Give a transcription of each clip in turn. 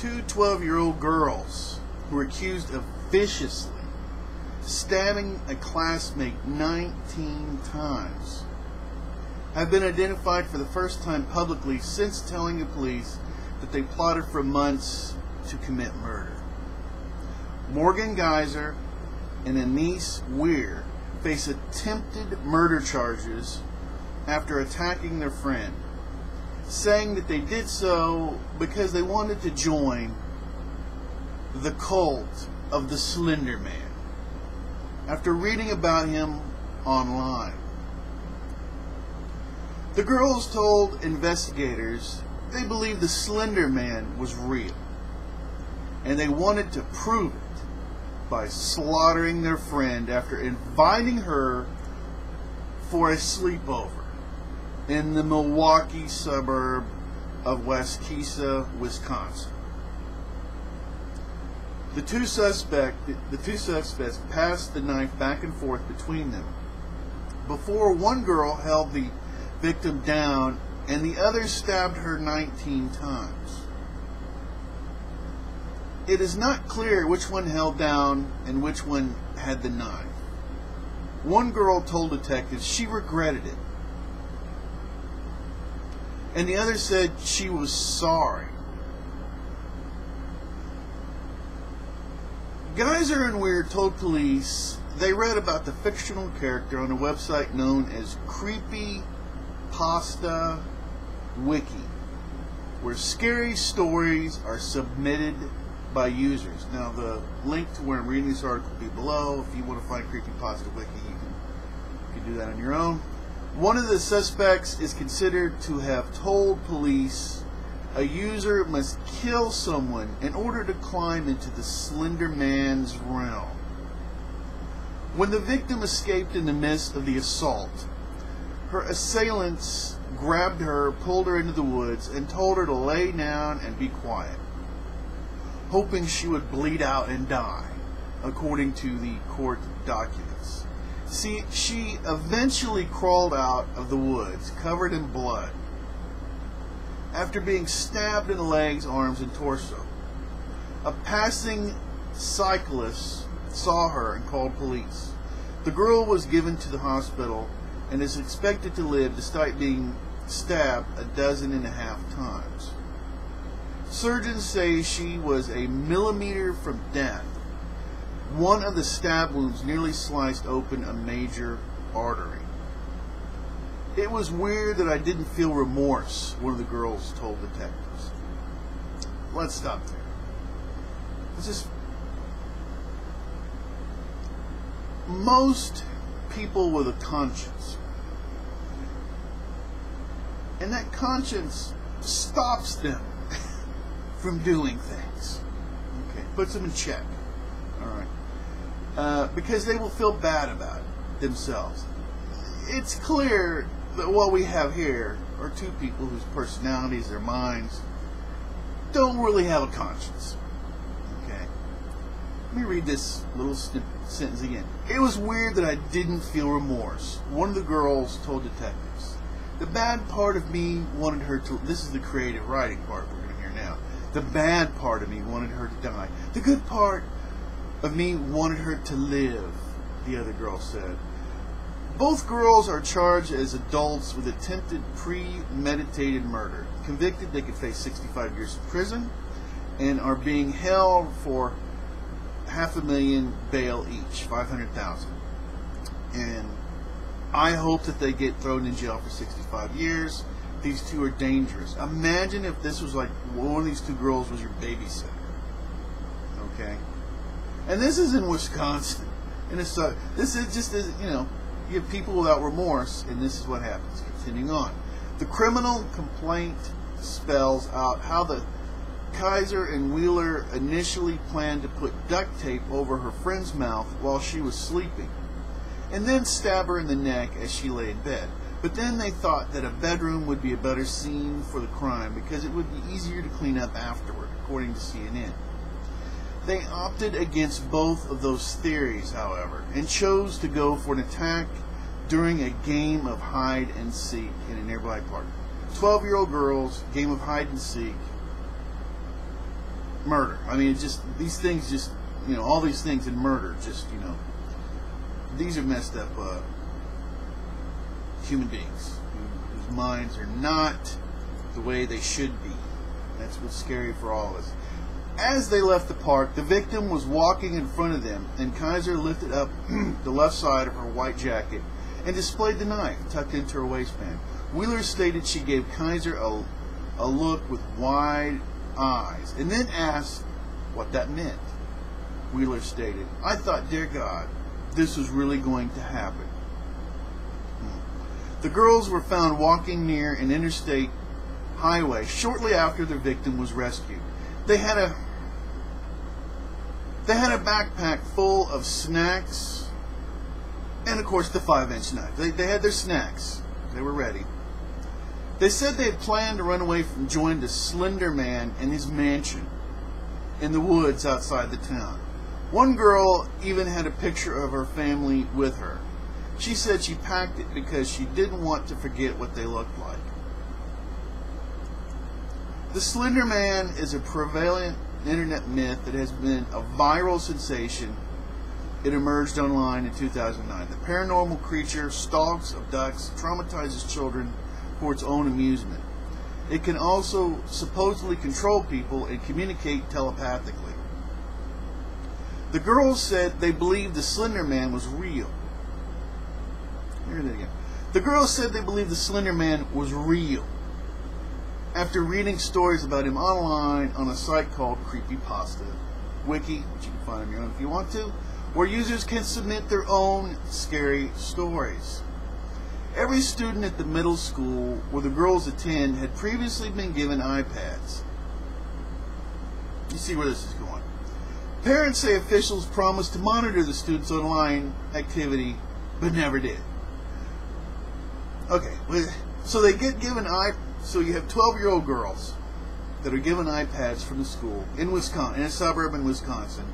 Two 12-year-old girls who were accused of viciously stabbing a classmate 19 times have been identified for the first time publicly since telling the police that they plotted for months to commit murder. Morgan Geyser and Anissa Weier face attempted murder charges after attacking their friend, saying that they did so because they wanted to join the cult of the Slender Man after reading about him online. The girls told investigators they believed the Slender Man was real, and they wanted to prove it by slaughtering their friend after inviting her for a sleepover in the Milwaukee suburb of Waukesha, Wisconsin. The two suspects passed the knife back and forth between them before one girl held the victim down and the other stabbed her 19 times. It is not clear which one held down and which one had the knife. One girl told detectives she regretted it, and the other said she was sorry. Geyser and Weier told police they read about the fictional character on a website known as Creepypasta Wiki, where scary stories are submitted by users. Now, the link to where I'm reading this article will be below. If you want to find Creepypasta Wiki, you can do that on your own. One of the suspects is considered to have told police a user must kill someone in order to climb into the Slender Man's realm. When the victim escaped in the midst of the assault, her assailants grabbed her, pulled her into the woods, and told her to lay down and be quiet, hoping she would bleed out and die, according to the court documents. See, she eventually crawled out of the woods, covered in blood, after being stabbed in the legs, arms, and torso. A passing cyclist saw her and called police. The girl was given to the hospital and is expected to live despite being stabbed 12.5 times. Surgeons say she was a millimeter from death. One of the stab wounds nearly sliced open a major artery. It was weird that I didn't feel remorse, one of the girls told detectives. Let's stop there. It's just, most people with a conscience, and that conscience stops them from doing things. Okay, puts them in check. All right, because they will feel bad about it themselves. It's clear that what we have here are two people whose personalities, their minds, don't really have a conscience. Okay, let me read this little sentence again. It was weird that I didn't feel remorse, one of the girls told detectives. The bad part of me wanted her to, this is the creative writing part we're going to hear now. The bad part of me wanted her to die. The good part of me wanted her to live, the other girl said. Both girls are charged as adults with attempted premeditated murder. Convicted, they could face 65 years in prison and are being held for $500,000 bail each, $500,000. And I hope that they get thrown in jail for 65 years. These two are dangerous. Imagine if this was like one of these two girls was your babysitter. Okay? And this is in Wisconsin. And it's this is just, you know, you have people without remorse, and this is what happens. Continuing on. The criminal complaint spells out how the Geyser and Weier initially planned to put duct tape over her friend's mouth while she was sleeping, and then stab her in the neck as she lay in bed. But then they thought that a bedroom would be a better scene for the crime because it would be easier to clean up afterward, according to CNN. They opted against both of those theories, however, and chose to go for an attack during a game of hide and seek in a nearby park. 12-year-old girls, game of hide and seek. murder. I mean, these things just, all these things in murder, just, these are messed up human beings whose minds are not the way they should be. That's what's scary for all of us. As they left the park, the victim was walking in front of them, and Geyser lifted up the left side of her white jacket and displayed the knife tucked into her waistband. Weier stated she gave Geyser a look with wide eyes and then asked what that meant. Weier stated, "I thought, dear God, this was really going to happen." The girls were found walking near an interstate highway shortly after their victim was rescued. They had a backpack full of snacks and, of course, the 5-inch knife. They had their snacks. They were ready. They said they had planned to run away from join the Slender Man in his mansion in the woods outside the town. One girl even had a picture of her family with her. She said she packed it because she didn't want to forget what they looked like. The Slender Man is a prevalent internet myth that has been a viral sensation. It emerged online in 2009. The paranormal creature stalks, abducts, traumatizes children for its own amusement. It can also supposedly control people and communicate telepathically. The girls said they believed the Slender Man was real. Hear that again. The girls said they believed the Slender Man was real after reading stories about him online on a site called Creepypasta Wiki, which you can find on your own if you want to, where users can submit their own scary stories. Every student at the middle school where the girls attend had previously been given iPads. You see where this is going. Parents say officials promised to monitor the students' online activity, but never did. Okay, so they get given So you have 12-year-old girls that are given iPads from the school in Wisconsin, in a suburb in Wisconsin.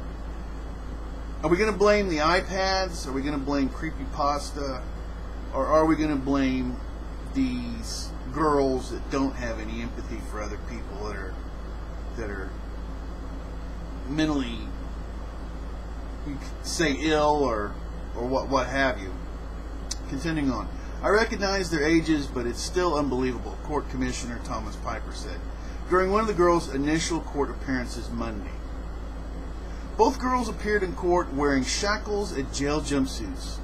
Are we going to blame the iPads? Are we going to blame Creepypasta? Or are we going to blame these girls that don't have any empathy for other people, that are mentally, you could say, ill or what have you? Continuing on. I recognize their ages, but it's still unbelievable, Court Commissioner Thomas Piper said during one of the girls' initial court appearances Monday. Both girls appeared in court wearing shackles and jail jumpsuits,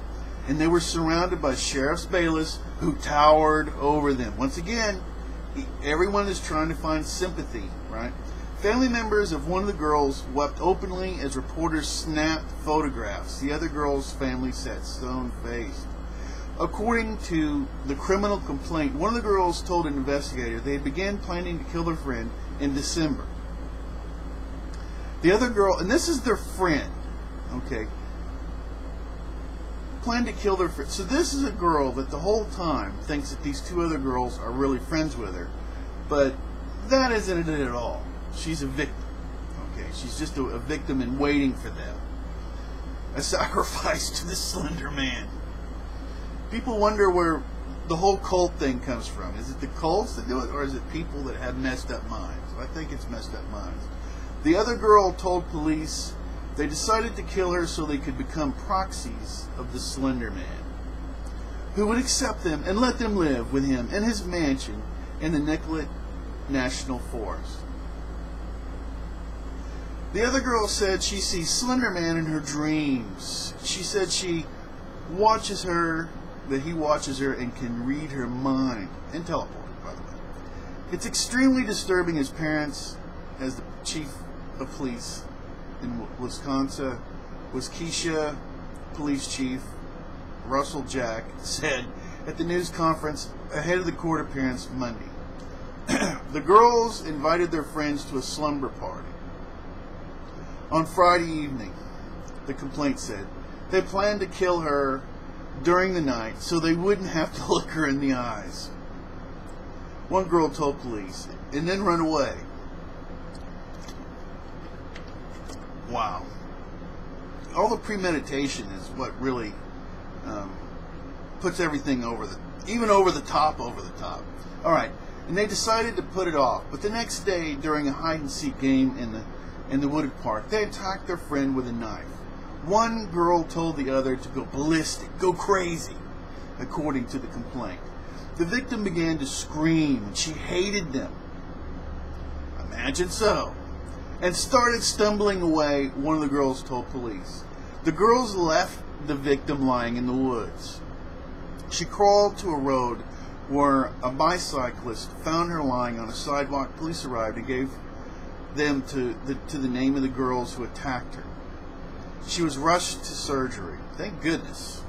and they were surrounded by sheriff's bailiffs who towered over them. Once again, everyone is trying to find sympathy, right? Family members of one of the girls wept openly as reporters snapped photographs. The other girl's family sat stone-faced. According to the criminal complaint, one of the girls told an investigator they began planning to kill their friend in December. The other girl, and this is their friend, okay, planned to kill their friend. So this is a girl that the whole time thinks that these two other girls are really friends with her, but that isn't it at all. She's a victim, okay? She's just a victim in waiting for them. A sacrifice to the Slender Man. People wonder where the whole cult thing comes from. Is it the cults that do it, or is it people that have messed up minds? I think it's messed up minds. The other girl told police they decided to kill her so they could become proxies of the Slender Man, who would accept them and let them live with him in his mansion in the Nicolet National Forest. The other girl said she sees Slender Man in her dreams. She said she watches her, that he watches her and can read her mind and teleport, by the way. It's extremely disturbing as parents, as the chief of police in Wisconsin, Waukesha Police Chief Russell Jack said at the news conference ahead of the court appearance Monday. The girls invited their friends to a slumber party on Friday evening, the complaint said. They planned to kill her during the night so they wouldn't have to look her in the eyes. One girl told police, and then run away. Wow. All the premeditation is what really puts everything over the top. Alright, and they decided to put it off. But the next day, during a hide-and-seek game in the in the wooded park. They attacked their friend with a knife. One girl told the other to go ballistic, go crazy, according to the complaint. The victim began to scream, and she hated them. Imagine so. And started stumbling away, one of the girls told police. The girls left the victim lying in the woods. She crawled to a road where a bicyclist found her lying on a sidewalk. Police arrived and gave them to the name of the girls who attacked her. She was rushed to surgery. Thank goodness.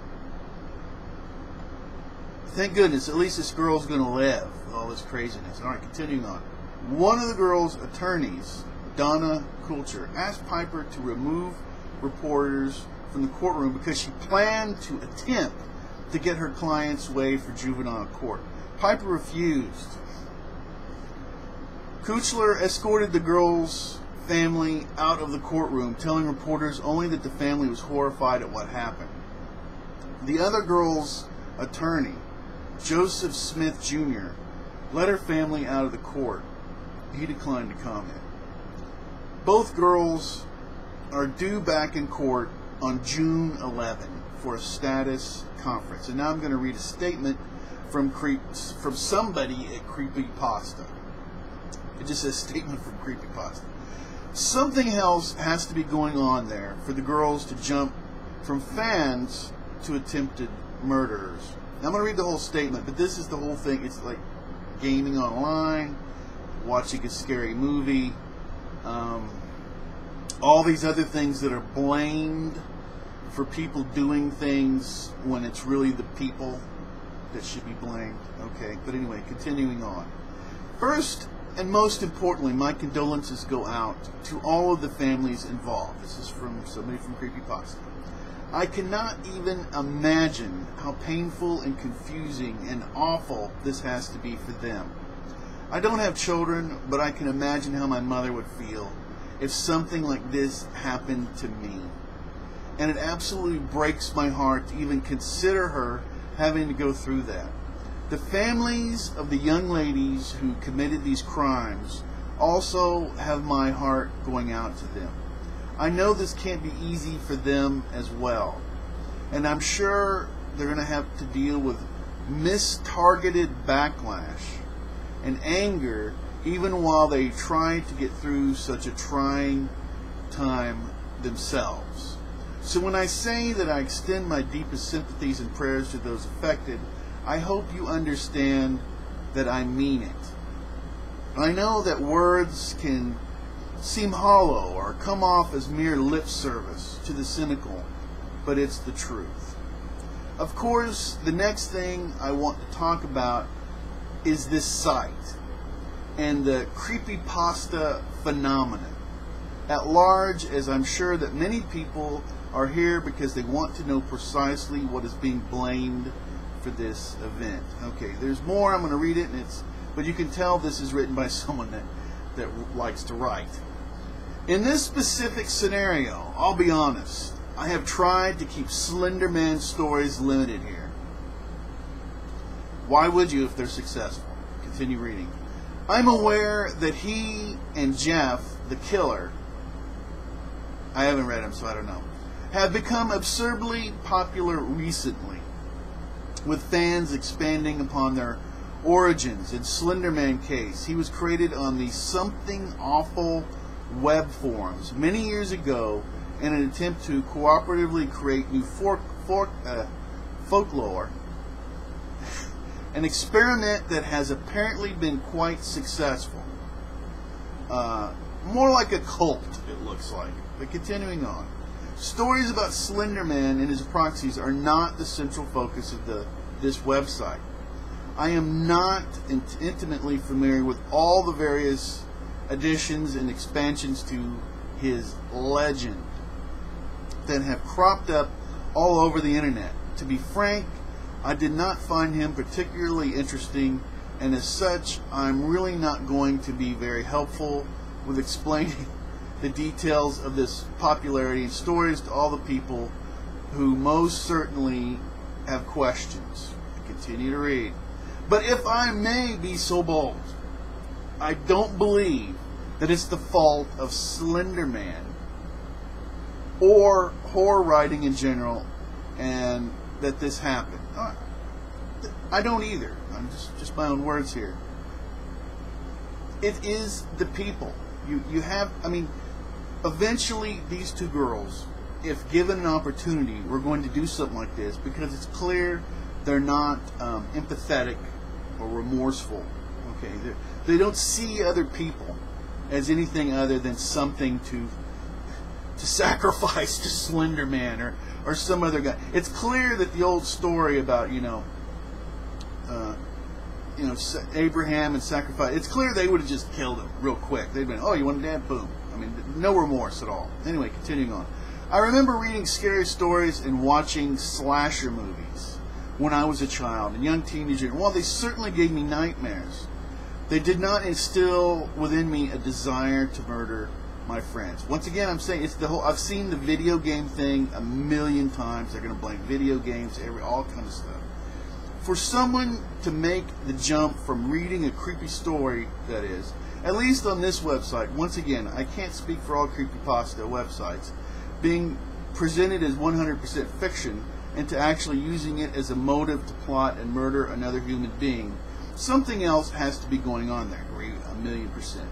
Thank goodness, at least this girl's going to live with all this craziness. All right, continuing on. One of the girl's attorneys, Donna Coulter, asked Piper to remove reporters from the courtroom because she planned to attempt to get her clients waived for juvenile court. Piper refused. Kuchler escorted the girl's family out of the courtroom, telling reporters only that the family was horrified at what happened. The other girl's attorney, Joseph Smith Jr., let her family out of the court. He declined to comment. Both girls are due back in court on June 11 for a status conference. And now I'm going to read a statement from somebody at Creepypasta. It just says statement from Creepypasta. Something else has to be going on there for the girls to jump from fans to attempted murderers. Now I'm going to read the whole statement, but this is the whole thing. It's like gaming online, watching a scary movie, all these other things that are blamed for people doing things when it's really the people that should be blamed. Okay, but anyway, continuing on. First and most importantly, my condolences go out to all of the families involved. This is from somebody from Creepypasta. I cannot even imagine how painful and confusing and awful this has to be for them. I don't have children, but I can imagine how my mother would feel if something like this happened to me. And it absolutely breaks my heart to even consider her having to go through that. The families of the young ladies who committed these crimes also have my heart going out to them. I know this can't be easy for them as well. And I'm sure they're going to have to deal with mistargeted backlash and anger even while they try to get through such a trying time themselves. So when I say that I extend my deepest sympathies and prayers to those affected, I hope you understand that I mean it. I know that words can seem hollow or come off as mere lip service to the cynical, but it's the truth. Of course, the next thing I want to talk about is this site and the creepypasta phenomenon at large, as I'm sure that many people are here because they want to know precisely what is being blamed for this event. Okay, there's more. I'm going to read it, but you can tell this is written by someone that likes to write. In this specific scenario, I'll be honest, I have tried to keep Slender Man stories limited here. Why would you if they're successful? Continue reading. I'm aware that he and Jeff, the killer, I haven't read him, so I don't know, have become absurdly popular recently, with fans expanding upon their origins. In Slender Man case, he was created on the Something Awful web forums many years ago in an attempt to cooperatively create new folklore, an experiment that has apparently been quite successful. More like a cult, it looks like. But continuing on. Stories about Slender Man and his proxies are not the central focus of this website. I am not intimately familiar with all the various additions and expansions to his legend that have cropped up all over the internet. To be frank, I did not find him particularly interesting, and as such, I'm really not going to be very helpful with explaining the details of this popularity and stories to all the people who most certainly have questions. I continue to read. But if I may be so bold, I don't believe that it's the fault of Slender Man or horror writing in general, and that this happened. I don't either. I'm just my own words here. It is the people. You have, I mean, eventually these two girls, if given an opportunity, were going to do something like this, because it's clear they're not empathetic or remorseful. Okay, they don't see other people as anything other than something to sacrifice to Slender Man or some other guy. It's clear that the old story about Abraham and sacrifice. It's clear they would have just killed him real quick. They'd been, oh, you want a dad? Boom. I mean, no remorse at all. Anyway, continuing on. I remember reading scary stories and watching slasher movies when I was a child and young teenager. And while they certainly gave me nightmares, they did not instill within me a desire to murder my friends. Once again, I'm saying it's the whole. I've seen the video game thing a million times. They're going to blame video games, all kind of stuff. For someone to make the jump from reading a creepy story, that is, at least on this website, once again, I can't speak for all creepypasta websites, being presented as 100% fiction, and to actually using it as a motive to plot and murder another human being, something else has to be going on there. Agree 1,000,000%.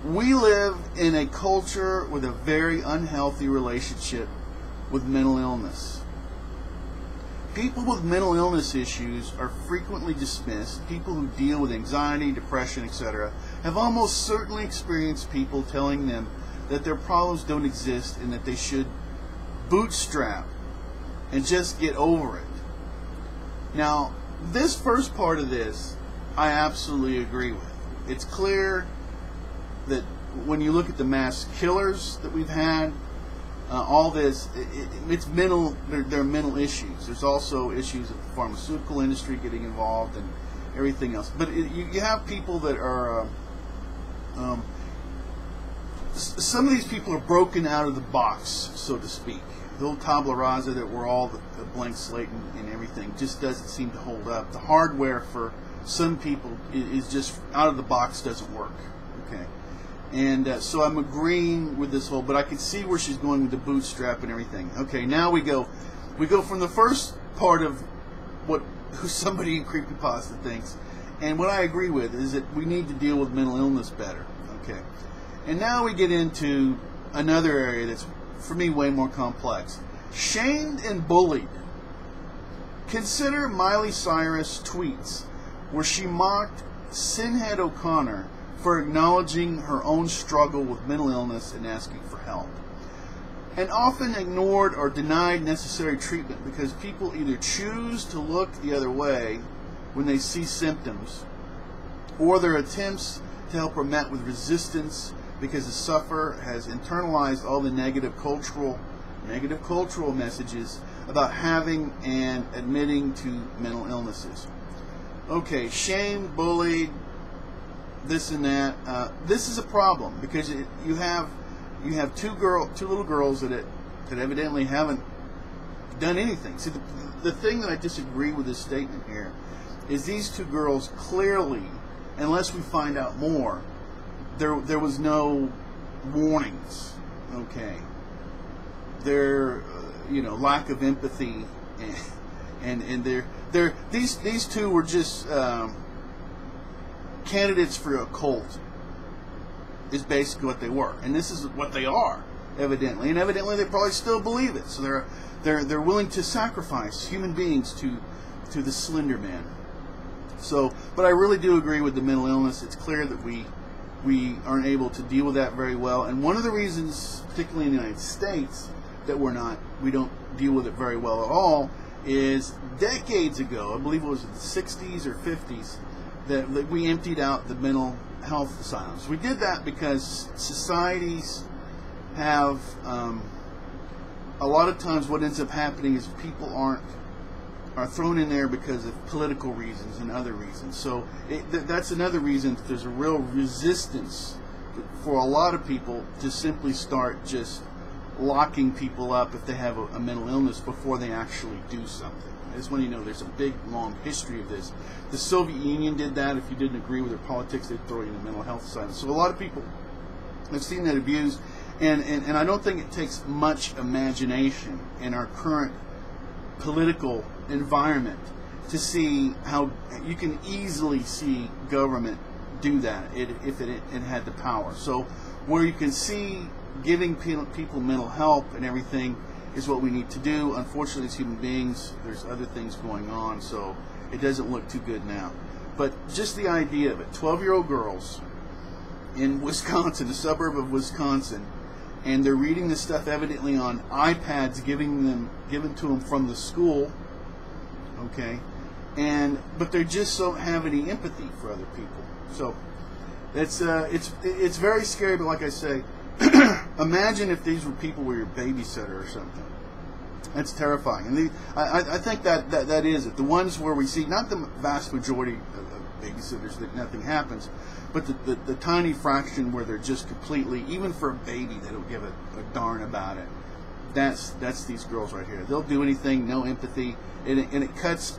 We live in a culture with a very unhealthy relationship with mental illness. People with mental illness issues are frequently dismissed. People who deal with anxiety, depression, etc. have almost certainly experienced people telling them that their problems don't exist and that they should bootstrap and just get over it. Now, this first part of this, I absolutely agree with. It's clear that when you look at the mass killers that we've had, all this, it's mental. There are mental issues. There's also issues of the pharmaceutical industry getting involved and everything else. But you have people that are. Some of these people are broken out of the box, so to speak. The old tabula rasa that we're all the blank slate and everything just doesn't seem to hold up. The hardware for some people is just out of the box, doesn't work. Okay. And so I'm agreeing with this whole, but I can see where she's going with the bootstrap and everything. Okay, now we go from the first part of who somebody in creepypasta thinks, and what I agree with is that we need to deal with mental illness better. Okay, and now we get into another area that's, for me, way more complex. Shamed and bullied. Consider Miley Cyrus' tweets where she mocked Sinhead O'Connor for acknowledging her own struggle with mental illness and asking for help, and often ignored or denied necessary treatment because people either choose to look the other way when they see symptoms, or their attempts to help are met with resistance because the sufferer has internalized all the negative cultural messages about having and admitting to mental illnesses. Okay, shamed, bullied, this and that. This is a problem because you have two little girls that evidently haven't done anything. See, the thing that I disagree with this statement here is these two girls clearly, unless we find out more, there was no warnings. Okay, their lack of empathy and these two were just candidates for a cult, is basically what they were, and this is what they are, evidently, and evidently they probably still believe it. So they're willing to sacrifice human beings to the Slender Man. So, but I really do agree with the mental illness. It's clear that we aren't able to deal with that very well, and one of the reasons, particularly in the United States, that we don't deal with it very well at all is decades ago, I believe it was in the 60s or 50s, that we emptied out the mental health asylums. We did that because societies have, a lot of times what ends up happening is people are thrown in there because of political reasons and other reasons. So that's another reason that there's a real resistance for a lot of people to simply start just locking people up if they have a mental illness before they actually do something. I just want you to know there's a big, long history of this. The Soviet Union did that. If you didn't agree with their politics, they'd throw you in the mental health asylum. So a lot of people have seen that abused, and I don't think it takes much imagination in our current political environment to see how you can easily see government do that if it had the power. So where you can see giving people mental help and everything is what we need to do. Unfortunately, as human beings, there's other things going on, so it doesn't look too good now. But just the idea of it, 12-year-old girls in Wisconsin, a suburb of Wisconsin, and they're reading this stuff evidently on iPads given to them from the school, okay, but they just don't have any empathy for other people. So it's very scary. But like I say, imagine if these were people were your babysitter or something. That's terrifying. And I think that is it. The ones where we see, not the vast majority of babysitters that nothing happens, but the tiny fraction where they're just completely, even for a baby, they don't give a darn about it. That's these girls right here. They'll do anything, no empathy, and it cuts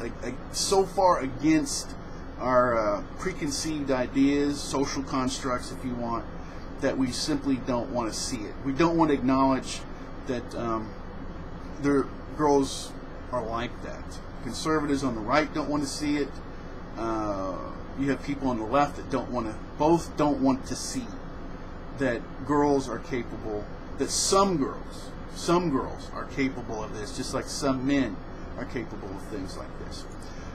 so far against our preconceived ideas, social constructs, if you want, that we simply don't want to see it. We don't want to acknowledge that their girls are like that. Conservatives on the right don't want to see it. You have people on the left that don't want to see that girls are capable, that some girls are capable of this, just like some men are capable of things like this.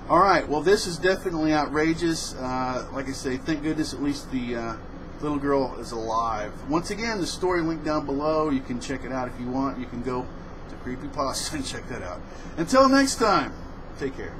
All right, well, this is definitely outrageous. Like I say, thank goodness at least the little girl is alive. Once again, the story linked down below. You can check it out if you want. You can go to Creepypasta and check that out. Until next time, take care.